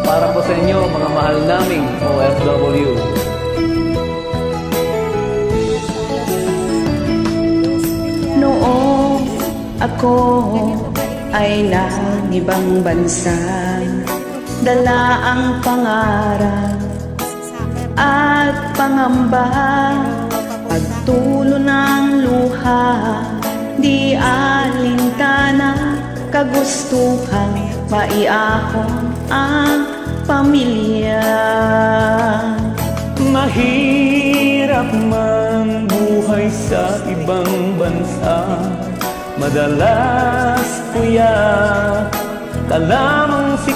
para po sa inyo, mga mahal naming OFW. Noong ako ay nangibang bansa, dala ang pangarap at pangamba, pagtulo ng luha, di alintana, kagustuhang maiahon ang pamilya. Mahirap man buhay sa ibang bansa, madalas kuya ka lamang si